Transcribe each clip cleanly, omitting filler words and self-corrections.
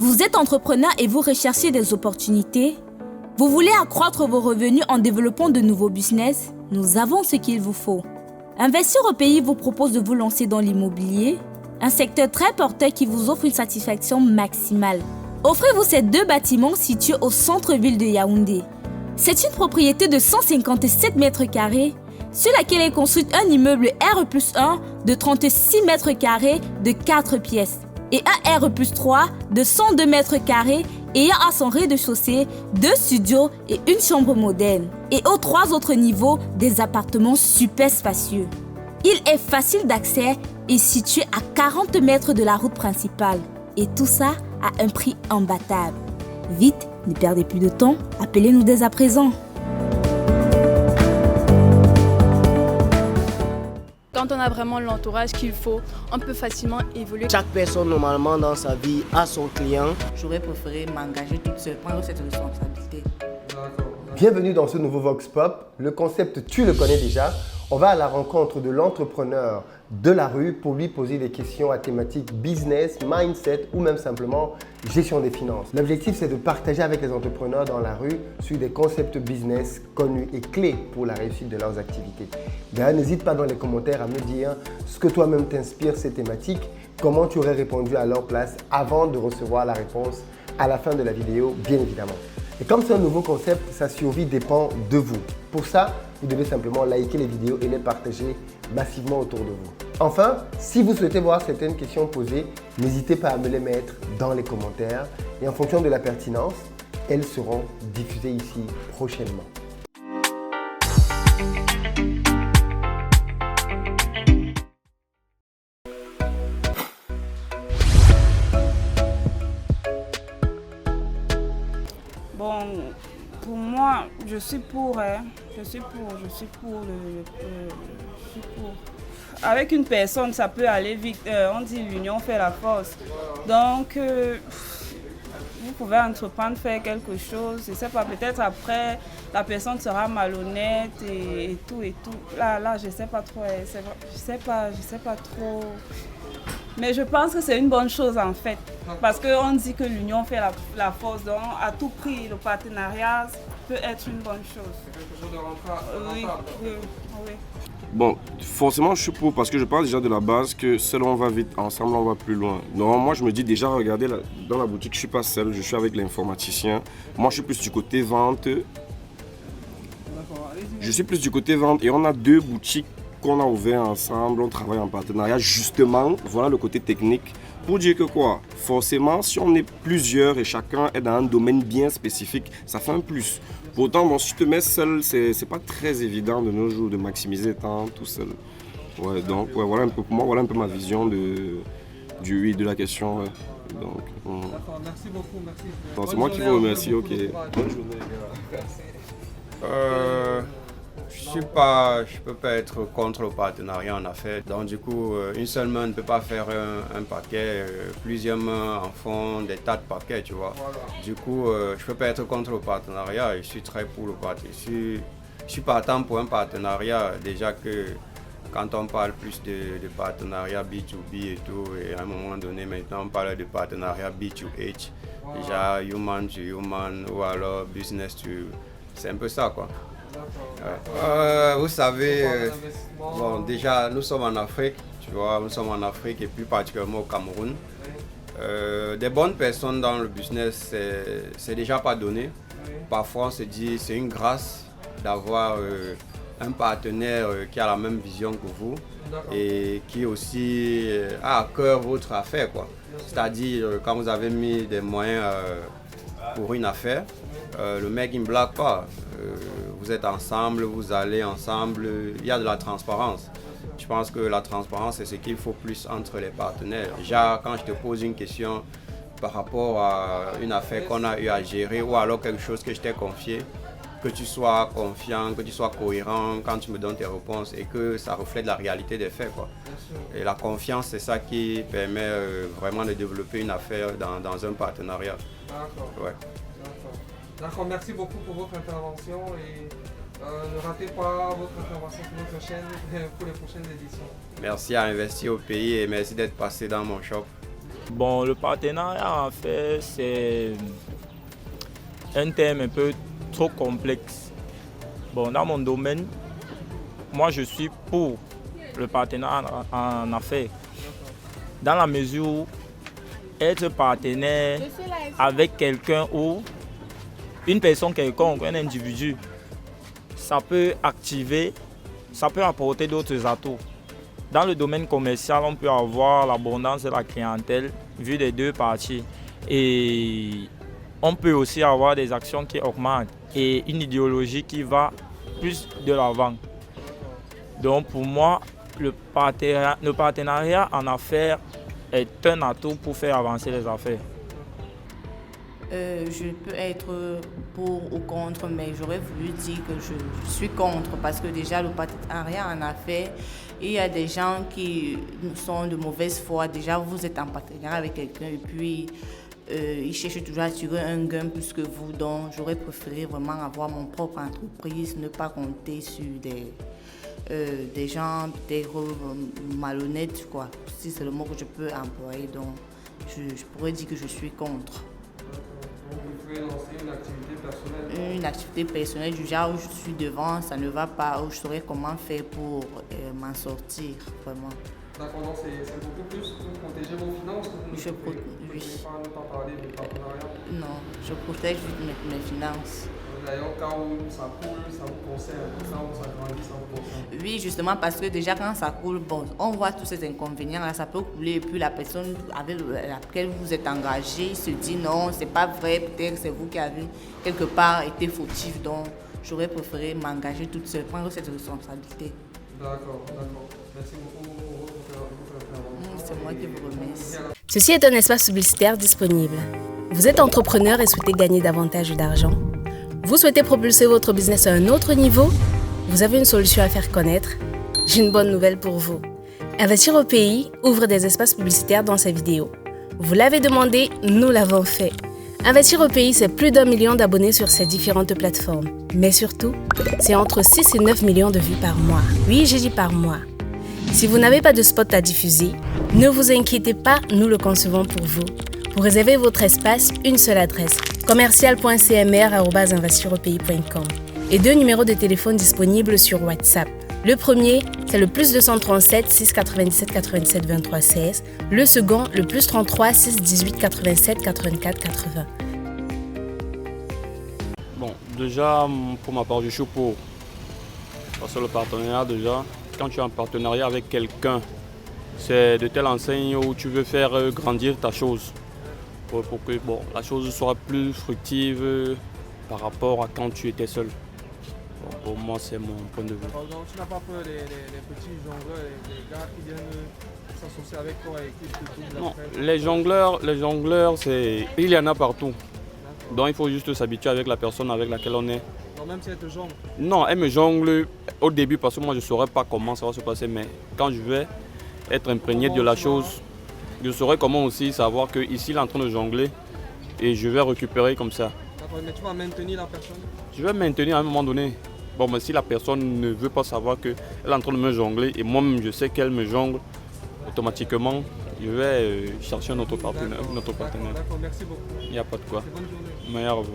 Vous êtes entrepreneur et vous recherchez des opportunités? Vous voulez accroître vos revenus en développant de nouveaux business? Nous avons ce qu'il vous faut. Investir au pays vous propose de vous lancer dans l'immobilier, un secteur très porteur qui vous offre une satisfaction maximale. Offrez-vous ces 2 bâtiments situés au centre-ville de Yaoundé. C'est une propriété de 157 mètres carrés sur laquelle est construit un immeuble R+1 de 36 mètres carrés de 4 pièces et un R+3 de 102 mètres carrés ayant à son rez-de-chaussée 2 studios et une chambre moderne et aux 3 autres niveaux des appartements super spacieux. Il est facile d'accès et situé à 40 mètres de la route principale et tout ça à un prix imbattable. Vite, ne perdez plus de temps, appelez-nous dès à présent. Quand on a vraiment l'entourage qu'il faut, on peut facilement évoluer. Chaque personne, normalement, dans sa vie, a son client. J'aurais préféré m'engager toute seule, prendre cette responsabilité. Bienvenue dans ce nouveau Vox Pop. Le concept, tu le connais déjà. On va à la rencontre de l'entrepreneur de la rue pour lui poser des questions à thématique business, mindset ou même simplement gestion des finances. L'objectif, c'est de partager avec les entrepreneurs dans la rue sur des concepts business connus et clés pour la réussite de leurs activités. D'ailleurs, n'hésite pas dans les commentaires à me dire ce que toi-même t'inspire ces thématiques, comment tu aurais répondu à leur place avant de recevoir la réponse à la fin de la vidéo, bien évidemment. Et comme c'est un nouveau concept, sa survie dépend de vous. Pour ça, vous devez simplement liker les vidéos et les partager massivement autour de vous. Enfin, si vous souhaitez voir certaines questions posées, n'hésitez pas à me les mettre dans les commentaires et en fonction de la pertinence, elles seront diffusées ici prochainement. Bon, pour moi, je suis pour. Avec une personne, ça peut aller vite. On dit l'union fait la force. Donc, vous pouvez entreprendre, faire quelque chose. Je ne sais pas, peut-être après, la personne sera malhonnête et tout. Là, je ne sais pas trop. Je sais pas trop. Mais je pense que c'est une bonne chose en fait, parce qu'on dit que l'union fait la force, donc à tout prix, le partenariat peut être une bonne chose. C'est quelque chose de rentable. Oui. Bon, forcément je suis pour parce que je parle déjà de la base que seul on va vite, ensemble on va plus loin. Donc moi je me dis déjà, regardez, dans la boutique je suis pas seul, je suis avec l'informaticien. Moi je suis plus du côté vente. Et on a 2 boutiques qu'on a ouvert ensemble, on travaille en partenariat, justement, voilà le côté technique. Pour dire que quoi, forcément, si on est plusieurs et chacun est dans un domaine bien spécifique, ça fait un plus. Pourtant, bon, si tu te mets seul, c'est pas très évident de nos jours de maximiser le temps tout seul. Ouais, donc voilà un peu pour moi, voilà un peu ma vision de la question. Ouais. Donc, D'accord, merci beaucoup, merci. C'est moi qui vous remercie, ok. Bonne journée, Je peux pas être contre le partenariat en affaires. Donc du coup, une seule main ne peut pas faire un paquet, plusieurs mains en font des tas de paquets, tu vois. Voilà. Du coup, je peux pas être contre le partenariat, je suis très pour le partenariat. Je suis partant pour un partenariat, déjà que quand on parle plus de partenariat B2B et tout, et à un moment donné maintenant on parle de partenariat B2H, déjà human to human ou alors business to... C'est un peu ça quoi. Vous savez, bon, déjà nous sommes en Afrique, tu vois, nous sommes en Afrique et plus particulièrement au Cameroun. Des bonnes personnes dans le business, c'est déjà pas donné. Parfois on se dit c'est une grâce d'avoir un partenaire qui a la même vision que vous et qui aussi a à cœur votre affaire, quoi. C'est-à-dire quand vous avez mis des moyens pour une affaire, le mec il ne blague pas. Vous êtes ensemble, vous allez ensemble, il y a de la transparence. Je pense que la transparence, c'est ce qu'il faut plus entre les partenaires. Déjà, quand je te pose une question par rapport à une affaire qu'on a eu à gérer ou alors quelque chose que je t'ai confié, que tu sois confiant, que tu sois cohérent quand tu me donnes tes réponses et que ça reflète la réalité des faits, quoi. Et la confiance, c'est ça qui permet vraiment de développer une affaire dans un partenariat. D'accord. Ouais. D'accord, merci beaucoup pour votre intervention et ne ratez pas votre intervention sur notre chaîne pour les prochaines éditions. Merci à Investir au pays et merci d'être passé dans mon shop. Bon, le partenariat, en fait, c'est un thème un peu trop complexe. Bon, dans mon domaine, moi, je suis pour le partenariat en affaires. Dans la mesure où être partenaire avec quelqu'un ou une personne quelconque, un individu, ça peut activer, ça peut apporter d'autres atouts. Dans le domaine commercial, on peut avoir l'abondance de la clientèle vue des deux parties. Et on peut aussi avoir des actions qui augmentent et une idéologie qui va plus de l'avant. Donc pour moi, le partenariat en affaires est un atout pour faire avancer les affaires. Je peux être pour ou contre, mais j'aurais voulu dire que je suis contre parce que déjà le partenariat en affaires, il y a des gens qui sont de mauvaise foi. Déjà vous êtes en partenariat avec quelqu'un et puis ils cherchent toujours à tirer un gain plus que vous. Donc j'aurais préféré vraiment avoir mon propre entreprise, ne pas compter sur des gens peut-être malhonnêtes, quoi. Si c'est le mot que je peux employer, donc je pourrais dire que je suis contre. Vous pouvez lancer une activité personnelle? Une activité personnelle du genre où je suis devant, ça ne va pas, où je saurais comment faire pour m'en sortir, vraiment. D'accord, donc c'est beaucoup plus pour protéger vos finances que vous ne pouvez pas parler de partenariat? Non, je protège mes finances. D'ailleurs, quand ça coule, ça vous concerne. Quand ça grandit, ça vous concerne. Oui, justement, parce que déjà quand ça coule, bon, on voit tous ces inconvénients-là, ça peut couler et puis la personne avec laquelle vous êtes engagé se dit non, c'est pas vrai, peut-être c'est vous qui avez quelque part été fautif, donc j'aurais préféré m'engager toute seule, prendre cette responsabilité. D'accord. Merci beaucoup pour votre intervention. C'est moi qui vous remercie. Ceci est un espace publicitaire disponible. Vous êtes entrepreneur et souhaitez gagner davantage d'argent? Vous souhaitez propulser votre business à un autre niveau? Vous avez une solution à faire connaître? J'ai une bonne nouvelle pour vous. Investir au pays ouvre des espaces publicitaires dans ses vidéos. Vous l'avez demandé, nous l'avons fait. Investir au pays, c'est plus d'1 million d'abonnés sur ces différentes plateformes. Mais surtout, c'est entre 6 et 9 millions de vues par mois. Oui, j'ai dit par mois. Si vous n'avez pas de spot à diffuser, ne vous inquiétez pas, nous le concevons pour vous. Pour réserver votre espace, une seule adresse, commercial.cmr@investiropais.com et 2 numéros de téléphone disponibles sur WhatsApp. Le premier, c'est le +237 697 97 23 16. Le second, le +33 618 87 84 80. Bon, déjà, pour ma part, je suis pour. Parce que le partenariat, déjà, quand tu es en partenariat avec quelqu'un, c'est de telle enseigne où tu veux faire grandir ta chose. Pour que la chose soit plus fructive par rapport à quand tu étais seul. Bon, pour moi, c'est mon point de vue. Donc tu n'as pas peur des petits jongleurs, les gars qui viennent s'associer avec toi et qui te doublent? Non, les jongleurs, il y en a partout. Donc il faut juste s'habituer avec la personne avec laquelle on est. Non, même si elle te jongle? Non, elle me jongle au début parce que moi je ne saurais pas comment ça va se passer, mais quand je vais être imprégné de la chose, je saurais comment aussi savoir qu'ici il est en train de jongler et je vais récupérer comme ça. D'accord, mais tu vas maintenir la personne? Je vais maintenir à un moment donné. Bon, mais si la personne ne veut pas savoir qu'elle est en train de me jongler et moi-même je sais qu'elle me jongle, automatiquement je vais chercher notre partenaire. D'accord, merci beaucoup. Il n'y a pas de quoi. Bonne journée. Meilleur à vous.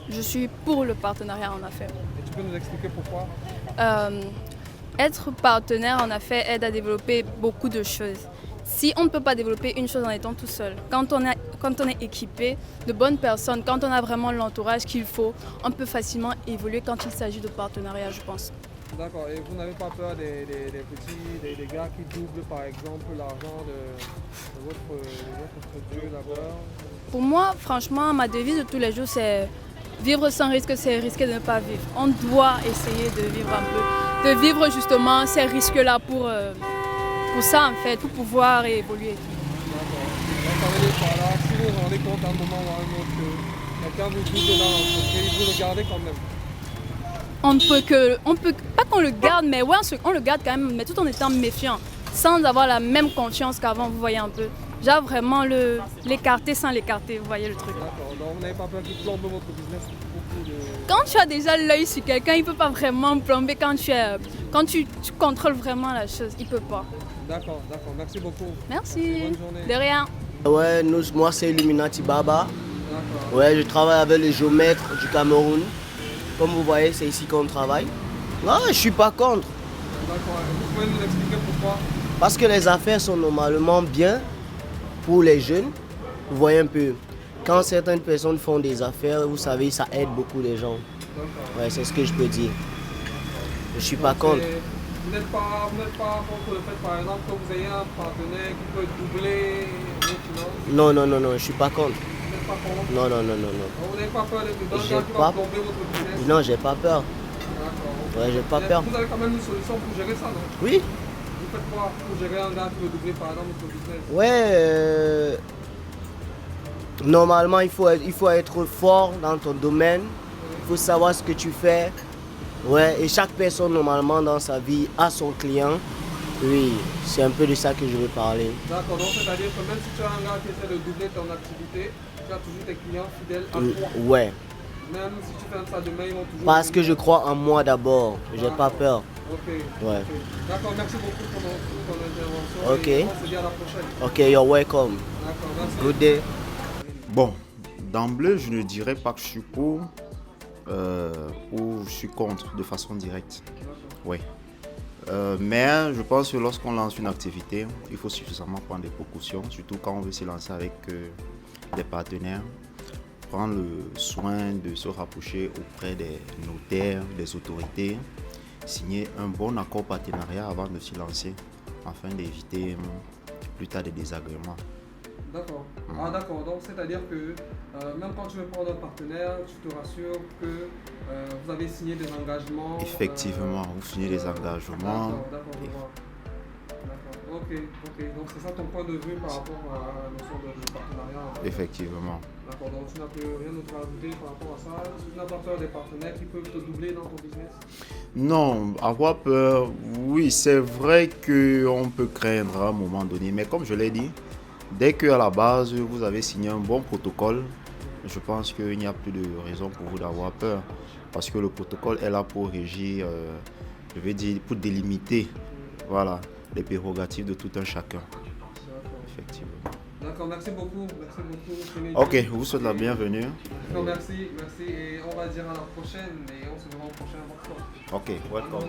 Je suis pour le partenariat en affaires. Et tu peux nous expliquer pourquoi? Être partenaire en affaires aide à développer beaucoup de choses. Si on ne peut pas développer une chose en étant tout seul, quand on est équipé de bonnes personnes, quand on a vraiment l'entourage qu'il faut, on peut facilement évoluer quand il s'agit de partenariat, je pense. D'accord, et vous n'avez pas peur des gars qui doublent par exemple l'argent de votre structure d'abord? Pour moi, franchement, ma devise de tous les jours, c'est vivre sans risque, c'est risquer de ne pas vivre. On doit essayer de vivre un peu, de vivre justement ces risques-là pour ça en fait, pour pouvoir évoluer. D'accord. Donc, par là, si vous vous rendez compte à un moment ou à un autre que quelqu'un vous double dans l'entreprise, vous le gardez quand même? On peut pas qu'on le garde, mais ouais, on le garde quand même, mais tout en étant méfiant, sans avoir la même confiance qu'avant, vous voyez un peu. Genre vraiment l'écarter sans l'écarter, vous voyez le truc. D'accord, donc vous n'avez pas peur qu'il plombe votre business? Quand tu as déjà l'œil sur quelqu'un, il ne peut pas vraiment plomber quand tu contrôles vraiment la chose, il ne peut pas. D'accord, merci beaucoup. Merci. Bonne journée. De rien. Ouais, moi c'est Illuminati Baba. D'accord. Ouais, je travaille avec les géomètres du Cameroun. Comme vous voyez, c'est ici qu'on travaille. Non, je suis pas contre. D'accord. Vous pouvez nous expliquer pourquoi? Parce que les affaires sont normalement bien pour les jeunes. Vous voyez un peu. Quand certaines personnes font des affaires, vous savez, ça aide beaucoup les gens. Ouais, c'est ce que je peux dire. Je suis pas contre. Vous n'êtes pas contre le fait, par exemple, que vous ayez un partenaire qui peut doubler vos finances? Non, je suis pas contre. Vous n'êtes pas contre? Non. Vous n'avez pas peur d'un J'ai gars qui va pas- plomber votre business? Non, j'ai pas peur. D'accord. Ouais, j'ai pas peur. Vous avez quand même une solution pour gérer ça, non? Oui. Vous faites quoi pour gérer un gars qui veut doubler, par exemple, votre business? Ouais, normalement, il faut être fort dans ton domaine. Il faut savoir ce que tu fais. Ouais, et chaque personne, normalement, dans sa vie, a son client. Oui, c'est un peu de ça que je veux parler. D'accord, donc c'est-à-dire que même si tu as un gars qui essaie de doubler ton activité, tu as toujours tes clients fidèles à toi. Ouais, Même si tu fais ça demain, ils vont toujours... parce que je crois en moi d'abord. J'ai pas peur. Ok. Ouais. Ok. D'accord, merci beaucoup pour ton intervention. Ok. Et on se dit à la prochaine. Ok, you're welcome. D'accord, merci. Good day. Bon, d'emblée, je ne dirais pas que je suis pour ou je suis contre de façon directe. Oui. Mais je pense que lorsqu'on lance une activité, il faut suffisamment prendre des précautions, surtout quand on veut se lancer avec des partenaires. Prendre le soin de se rapprocher auprès des notaires, des autorités, signer un bon accord partenariat avant de s'y lancer, afin d'éviter plus tard des désagréments. D'accord. Ah d'accord, donc c'est-à-dire que même quand tu veux prendre un partenaire, tu te rassures que vous avez signé des engagements. Effectivement, vous signez des engagements. D'accord, je vois. D'accord, ok. Donc c'est ça ton point de vue par rapport à la notion de partenariat. Effectivement. D'accord, donc tu n'as plus rien d'autre à ajouter par rapport à ça. Tu n'as pas peur des partenaires qui peuvent te doubler dans ton business? Non, avoir peur, oui, c'est vrai qu'on peut craindre à un moment donné, mais comme je l'ai dit, dès qu'à la base vous avez signé un bon protocole, je pense qu'il n'y a plus de raison pour vous d'avoir peur. Parce que le protocole est là pour régir, je vais dire, pour délimiter voilà, les prérogatives de tout un chacun. Effectivement. D'accord, merci beaucoup. Ok, je vous souhaite la bienvenue. Non, merci. Et on va dire à la prochaine et on se verra au prochain workshop. Ok, welcome.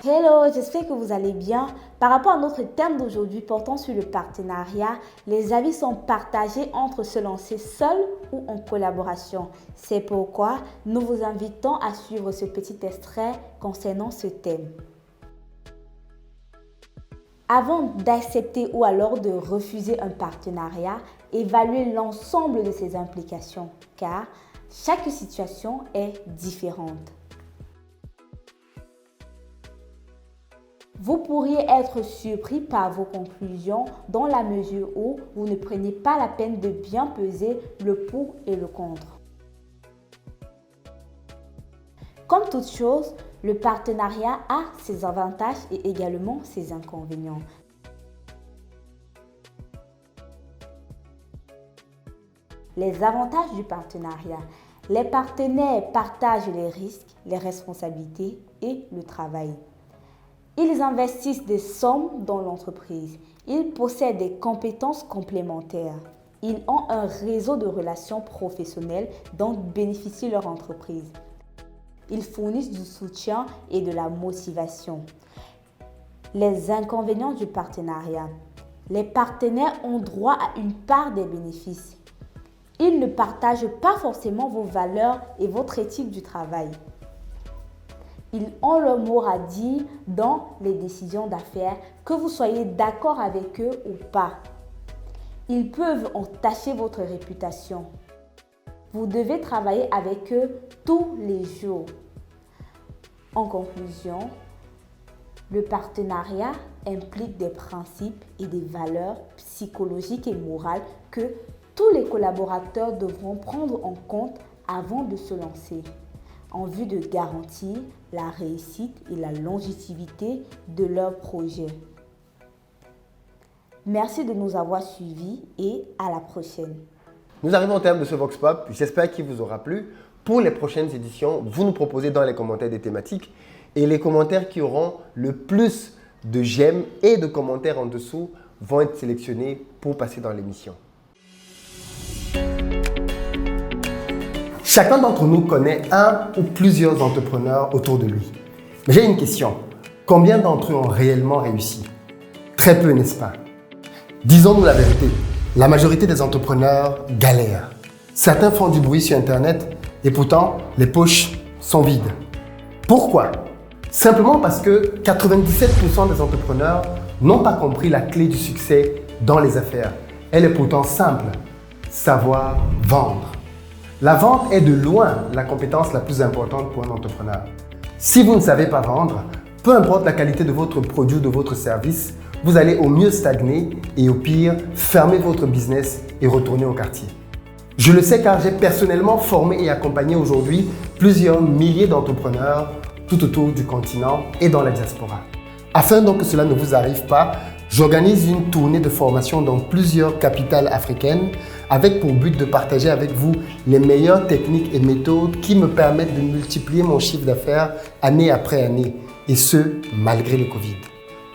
Hello, j'espère que vous allez bien. Par rapport à notre thème d'aujourd'hui portant sur le partenariat, les avis sont partagés entre se lancer seul ou en collaboration. C'est pourquoi nous vous invitons à suivre ce petit extrait concernant ce thème. Avant d'accepter ou alors de refuser un partenariat, évaluez l'ensemble de ses implications car chaque situation est différente. Vous pourriez être surpris par vos conclusions dans la mesure où vous ne prenez pas la peine de bien peser le pour et le contre. Comme toute chose, le partenariat a ses avantages et également ses inconvénients. Les avantages du partenariat. Les partenaires partagent les risques, les responsabilités et le travail. Ils investissent des sommes dans l'entreprise. Ils possèdent des compétences complémentaires. Ils ont un réseau de relations professionnelles dont bénéficie leur entreprise. Ils fournissent du soutien et de la motivation. Les inconvénients du partenariat. Les partenaires ont droit à une part des bénéfices. Ils ne partagent pas forcément vos valeurs et votre éthique du travail. Ils ont leur mot à dire dans les décisions d'affaires, que vous soyez d'accord avec eux ou pas. Ils peuvent entacher votre réputation. Vous devez travailler avec eux tous les jours. En conclusion, le partenariat implique des principes et des valeurs psychologiques et morales que tous les collaborateurs devront prendre en compte avant de se lancer, en vue de garantir la réussite et la longévité de leur projet. Merci de nous avoir suivis et à la prochaine. Nous arrivons au terme de ce Vox Pop. J'espère qu'il vous aura plu. Pour les prochaines éditions, vous nous proposez dans les commentaires des thématiques et les commentaires qui auront le plus de j'aime et de commentaires en dessous vont être sélectionnés pour passer dans l'émission. Chacun d'entre nous connaît un ou plusieurs entrepreneurs autour de lui. Mais j'ai une question. Combien d'entre eux ont réellement réussi? Très peu, n'est-ce pas? Disons-nous la vérité. La majorité des entrepreneurs galèrent. Certains font du bruit sur Internet et pourtant, les poches sont vides. Pourquoi? Simplement parce que 97% des entrepreneurs n'ont pas compris la clé du succès dans les affaires. Elle est pourtant simple. Savoir vendre. La vente est de loin la compétence la plus importante pour un entrepreneur. Si vous ne savez pas vendre, peu importe la qualité de votre produit ou de votre service, vous allez au mieux stagner et au pire, fermer votre business et retourner au quartier. Je le sais car j'ai personnellement formé et accompagné aujourd'hui plusieurs milliers d'entrepreneurs tout autour du continent et dans la diaspora. Afin donc que cela ne vous arrive pas, j'organise une tournée de formation dans plusieurs capitales africaines avec pour but de partager avec vous les meilleures techniques et méthodes qui me permettent de multiplier mon chiffre d'affaires année après année, et ce, malgré le Covid.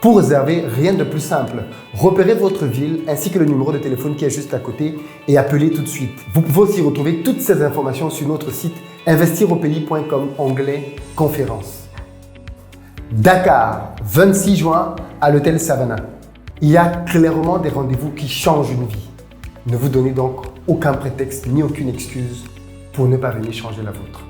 Pour réserver, rien de plus simple. Repérez votre ville ainsi que le numéro de téléphone qui est juste à côté et appelez tout de suite. Vous pouvez aussi retrouver toutes ces informations sur notre site investiraupays.com onglet conférence. Dakar, 26 juin à l'hôtel Savannah. Il y a clairement des rendez-vous qui changent une vie. Ne vous donnez donc aucun prétexte ni aucune excuse pour ne pas venir changer la vôtre.